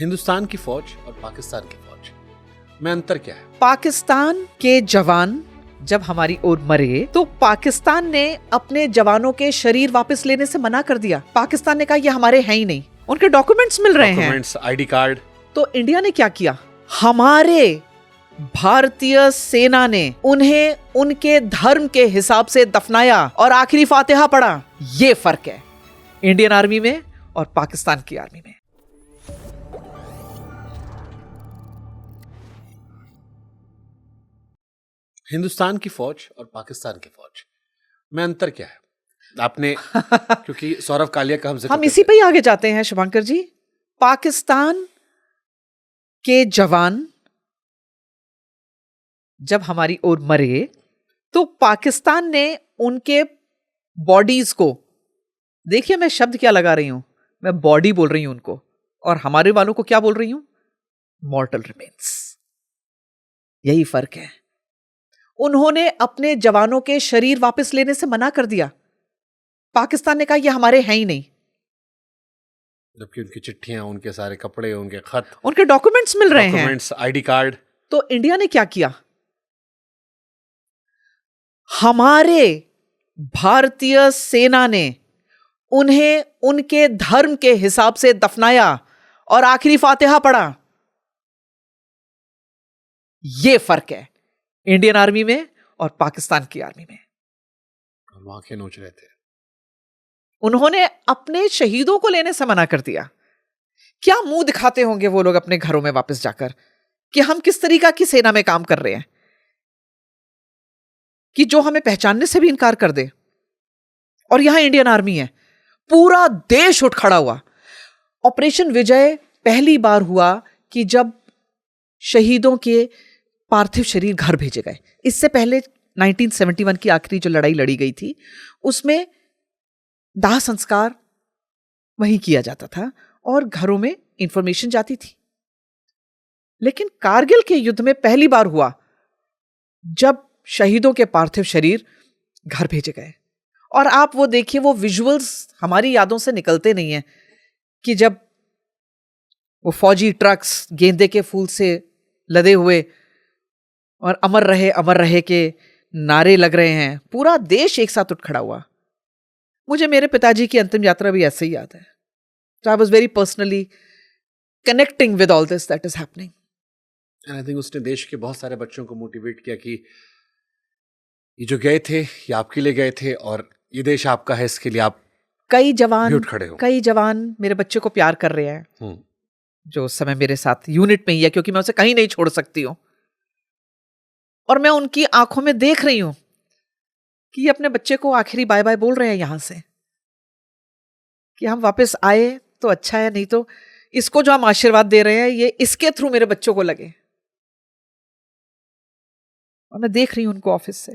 हिंदुस्तान की फौज और पाकिस्तान की फौज में अंतर क्या है? पाकिस्तान के जवान जब हमारी ओर मरे तो पाकिस्तान ने अपने जवानों के शरीर वापस लेने से मना कर दिया। पाकिस्तान ने कहा ये हमारे हैं ही नहीं, उनके डॉक्यूमेंट्स मिल रहे हैं, आईडी कार्ड। तो इंडिया ने क्या किया, हमारे भारतीय सेना ने उन्हें उनके धर्म के हिसाब से दफनाया और आखिरी फातिहा पढ़ा। ये फर्क है इंडियन आर्मी में और पाकिस्तान की आर्मी में। हिंदुस्तान की फौज और पाकिस्तान की फौज में अंतर क्या है? आपने क्योंकि सौरव कालिया का हम इसी पे ही आगे जाते हैं शुभंकर जी। पाकिस्तान के जवान जब हमारी ओर मरे तो पाकिस्तान ने उनके बॉडीज को, देखिए मैं शब्द क्या लगा रही हूं, मैं बॉडी बोल रही हूं उनको, और हमारे वालों को क्या बोल रही हूं, मॉर्टल रिमेन्स। यही फर्क है। उन्होंने अपने जवानों के शरीर वापस लेने से मना कर दिया। पाकिस्तान ने कहा ये हमारे हैं ही नहीं, जबकि उनकी चिट्ठियां, उनके सारे कपड़े, उनके खत, उनके डॉक्यूमेंट्स मिल रहे हैं, आईडी कार्ड। तो इंडिया ने क्या किया, हमारे भारतीय सेना ने उन्हें उनके धर्म के हिसाब से दफनाया और आखिरी फातिहा पढ़ा। यह फर्क है इंडियन आर्मी में और पाकिस्तान की आर्मी में। वहां के नोच रहे थे, उन्होंने अपने शहीदों को लेने से मना कर दिया। क्या मुंह दिखाते होंगे वो लोग अपने घरों में वापस जाकर कि हम किस तरीका की सेना में काम कर रहे हैं, कि जो हमें पहचानने से भी इनकार कर दे। और यहां इंडियन आर्मी है, पूरा देश उठ खड़ा हुआ। ऑपरेशन विजय पहली बार हुआ कि जब शहीदों के पार्थिव शरीर घर भेजे गए। इससे पहले 1971 की आखिरी जो लड़ाई लड़ी गई थी उसमें दाह संस्कार वहीं किया जाता था और घरों में इंफॉर्मेशन जाती थी। लेकिन कारगिल के युद्ध में पहली बार हुआ जब शहीदों के पार्थिव शरीर घर भेजे गए। और आप वो देखिए, वो विजुअल्स हमारी यादों से निकलते नहीं हैं कि जब वो फौजी ट्रक्स गेंदे के फूल से लदे हुए और अमर रहे के नारे लग रहे हैं, पूरा देश एक साथ उठ खड़ा हुआ। मुझे मेरे पिताजी की अंतिम यात्रा भी ऐसे ही याद है। So I was very personally connecting with all this that is happening. And I think उसने देश के बहुत सारे बच्चों को मोटिवेट किया कि ये जो गए थे ये आपके लिए गए थे और ये देश आपका है, इसके लिए आप कई जवान उठ खड़े हो। कई जवान मेरे बच्चे को प्यार कर रहे हैं जो उस समय मेरे साथ यूनिट में ही है, क्योंकि मैं उसे कहीं नहीं छोड़ सकती हूं। और मैं उनकी आंखों में देख रही हूं कि ये अपने बच्चे को आखिरी बाय बाय बोल रहे हैं यहां से, कि हम वापस आए तो अच्छा है, नहीं तो इसको जो हम आशीर्वाद दे रहे हैं ये इसके थ्रू मेरे बच्चों को लगे। और मैं देख रही हूं उनको ऑफिस से,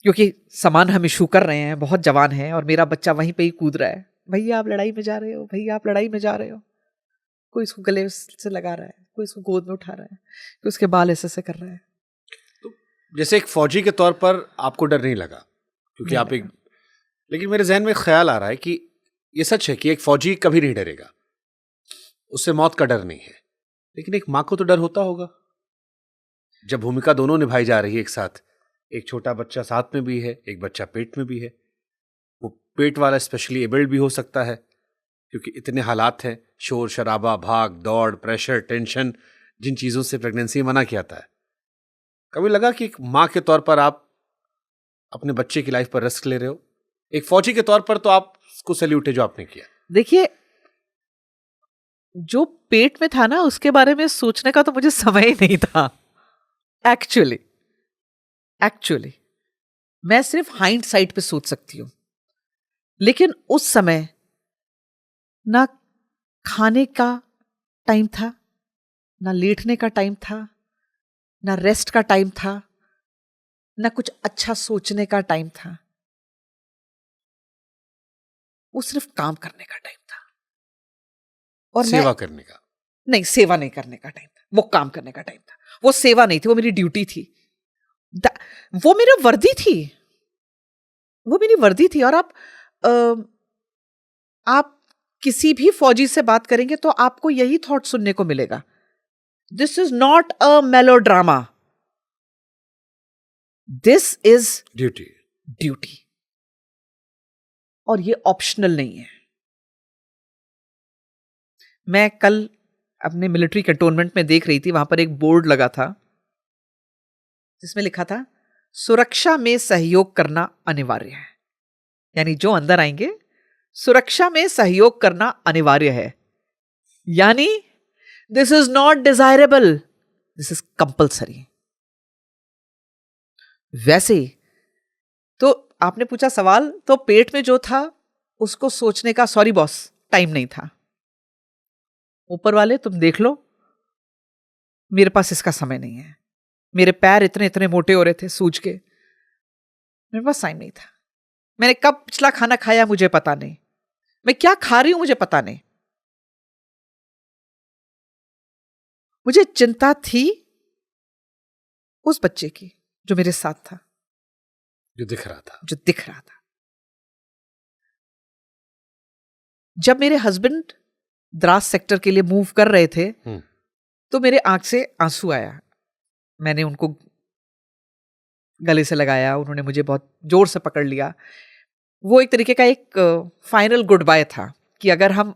क्योंकि सामान हम इशू कर रहे हैं, बहुत जवान है और मेरा बच्चा वहीं पे ही कूद रहा है, भैया आप लड़ाई में जा रहे हो, भैया आप लड़ाई में जा रहे हो। कोई इसको गले से लगा रहा है, कोई इसको गोद में उठा रहा है, कोई उसके बाल ऐसे कर रहा है। तो जैसे एक फौजी के तौर पर आपको डर नहीं लगा क्योंकि आप एक, लेकिन मेरे जहन में ख्याल आ रहा है कि ये सच है कि एक फौजी कभी नहीं डरेगा, उससे मौत का डर नहीं है, लेकिन एक माँ को तो डर होता होगा जब भूमिका दोनों निभाई जा रही है एक साथ। एक छोटा बच्चा साथ में भी है, एक बच्चा पेट में भी है। वो पेट वाला स्पेशली एबल्ड भी हो सकता है क्योंकि इतने हालात हैं, शोर शराबा, भाग दौड़, प्रेशर, टेंशन, जिन चीजों से प्रेगनेंसी मना किया जाता है। कभी लगा कि एक माँ के तौर पर आप अपने बच्चे की लाइफ पर रिस्क ले रहे हो? एक फौजी के तौर पर तो आपको सैल्यूट है जो आपने किया। देखिए, जो पेट में था ना उसके बारे में सोचने का तो मुझे समय ही नहीं था। एक्चुअली मैं सिर्फ हाइंड साइड पे सोच सकती हूं, लेकिन उस समय ना खाने का टाइम था, ना लेटने का टाइम था, ना रेस्ट का टाइम था, ना कुछ अच्छा सोचने का टाइम था। वो सिर्फ काम करने का टाइम था। और सेवा करने का नहीं, सेवा नहीं करने का टाइम था, वो काम करने का टाइम था। वो सेवा नहीं थी, वो मेरी ड्यूटी थी, वो मेरा वर्दी थी, वो मेरी वर्दी थी। और आप किसी भी फौजी से बात करेंगे तो आपको यही थॉट सुनने को मिलेगा, this is not a melodrama, this is duty, और ये ऑप्शनल नहीं है। मैं कल अपने मिलिट्री कैंटोनमेंट में देख रही थी, वहां पर एक बोर्ड लगा था जिसमें लिखा था सुरक्षा में सहयोग करना अनिवार्य है, यानी जो अंदर आएंगे सुरक्षा में सहयोग करना अनिवार्य है, यानी this is not desirable, this is compulsory. वैसे तो आपने पूछा सवाल, तो पेट में जो था उसको सोचने का, सॉरी बॉस, टाइम नहीं था। ऊपर वाले तुम देख लो, मेरे पास इसका समय नहीं है, मेरे पैर इतने इतने मोटे हो रहे थे सूज के, मेरे पास टाइम नहीं था, मैंने कब पिछला खाना खाया मुझे पता नहीं, मैं क्या खा रही हूं मुझे पता नहीं। मुझे चिंता थी उस बच्चे की जो मेरे साथ था, जो दिख रहा था। जब मेरे हस्बैंड द्रास सेक्टर के लिए मूव कर रहे थे तो मेरे आंख से आंसू आया, मैंने उनको गले से लगाया, उन्होंने मुझे बहुत जोर से पकड़ लिया। वो एक तरीके का एक फाइनल गुड बाय था कि अगर हम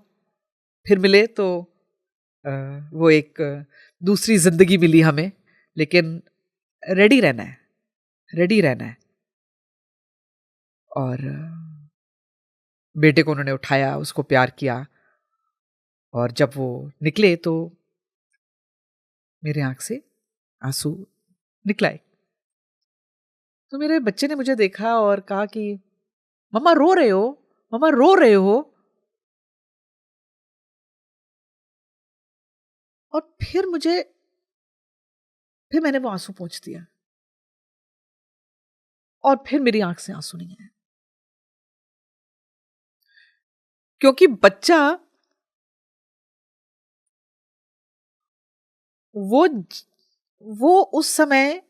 फिर मिले तो वो एक दूसरी जिंदगी मिली हमें, लेकिन रेडी रहना है। और बेटे को उन्होंने उठाया, उसको प्यार किया, और जब वो निकले तो मेरे आंख से आंसू निकलाए। तो मेरे बच्चे ने मुझे देखा और कहा कि मम्मा रो रहे हो, मम्मा रो रहे हो। और फिर मैंने वो आंसू पोंछ दिया, और फिर मेरी आंख से आंसू नहीं आए, क्योंकि बच्चा वो उस समय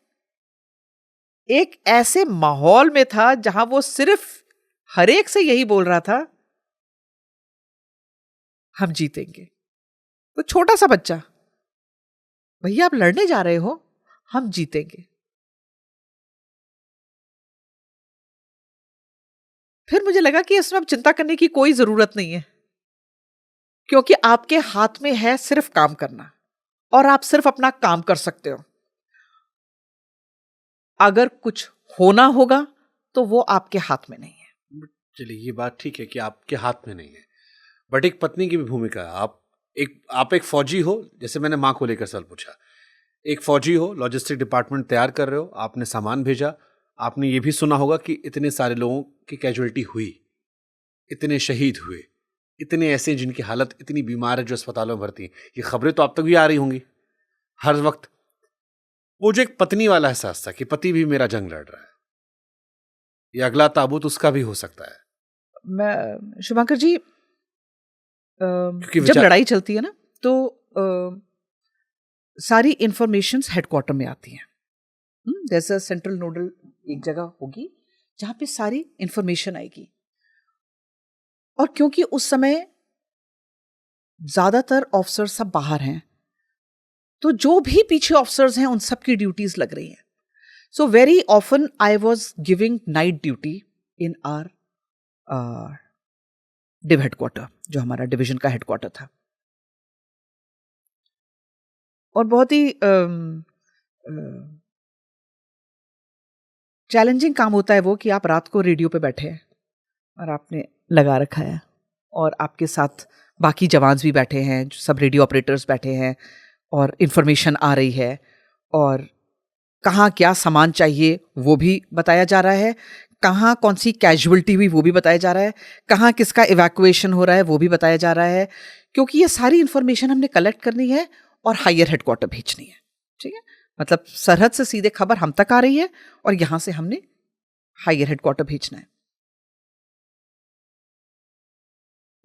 एक ऐसे माहौल में था जहां वो सिर्फ हर एक से यही बोल रहा था, हम जीतेंगे। तो छोटा सा बच्चा, भैया आप लड़ने जा रहे हो, हम जीतेंगे। फिर मुझे लगा कि इसमें अब चिंता करने की कोई जरूरत नहीं है, क्योंकि आपके हाथ में है सिर्फ काम करना, और आप सिर्फ अपना काम कर सकते हो। अगर कुछ होना होगा तो वो आपके हाथ में नहीं है। चलिए, ये बात ठीक है कि आपके हाथ में नहीं है, बट एक पत्नी की भी भूमिका है। आप एक फौजी हो, जैसे मैंने माँ को लेकर सवाल पूछा, एक फौजी हो, लॉजिस्टिक डिपार्टमेंट तैयार कर रहे हो, आपने सामान भेजा, आपने ये भी सुना होगा कि इतने सारे लोगों की कैजुअलिटी हुई, इतने शहीद हुए, इतने ऐसे जिनकी हालत इतनी बीमार है जो अस्पतालों में भर्ती हैं। ये खबरें तो आप तक भी आ रही होंगी हर वक्त। वो जो एक पत्नी वाला एहसास था कि पति भी मेरा जंग लड़ रहा है, ये अगला ताबूत उसका भी हो सकता है। मैं शुभंकर जी, जब लड़ाई चलती है ना तो सारी इंफॉर्मेशंस हेडक्वार्टर में आती हैं। जैसे सेंट्रल नोडल एक जगह होगी जहां पे सारी इंफॉर्मेशन आएगी, और क्योंकि उस समय ज्यादातर ऑफिसर सब बाहर हैं, तो जो भी पीछे ऑफिसर्स हैं उन सब की ड्यूटीज लग रही हैं। So very often I was giving night duty in our div headquarter, जो हमारा डिवीजन का हेडक्वार्टर था। और बहुत ही चैलेंजिंग काम होता है वो, कि आप रात को रेडियो पे बैठे हैं और आपने लगा रखा है, और आपके साथ बाकी जवान भी बैठे हैं, सब रेडियो ऑपरेटर्स बैठे हैं, और इंफॉर्मेशन आ रही है, और कहाँ क्या सामान चाहिए वो भी बताया जा रहा है, कहाँ कौन सी कैजुअलिटी हुई वो भी बताया जा रहा है, कहाँ किसका इवैक्यूएशन हो रहा है वो भी बताया जा रहा है, क्योंकि ये सारी इंफॉर्मेशन हमने कलेक्ट करनी है और हायर हेडक्वार्टर भेजनी है। ठीक है, मतलब सरहद से सीधे खबर हम तक आ रही है और यहां से हमने हायर हेडक्वार्टर भेजना है।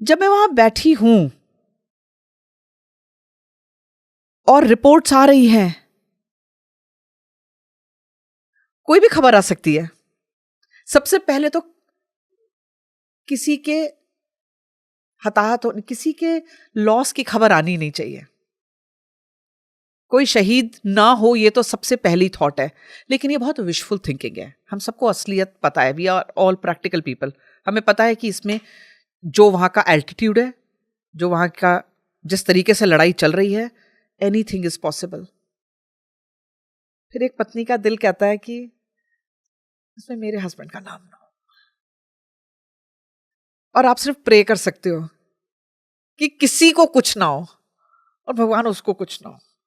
जब मैं वहां बैठी हूं और रिपोर्ट्स आ रही हैं, कोई भी खबर आ सकती है। सबसे पहले तो किसी के हताहत हो, किसी के लॉस की खबर आनी नहीं चाहिए। कोई शहीद ना हो ये तो सबसे पहली थॉट है, लेकिन ये बहुत विशफुल थिंकिंग है। हम सबको असलियत पता है, we are all practical people. हमें पता है कि इसमें जो वहाँ का एल्टीट्यूड है, जो वहाँ का जिस तरीके से लड़ाई चल रही है, एनीथिंग इज पॉसिबल। फिर एक पत्नी का दिल कहता है कि इसमें मेरे हस्बैंड का नाम ना हो, और आप सिर्फ प्रे कर सकते हो कि किसी को कुछ ना हो और भगवान उसको कुछ ना हो।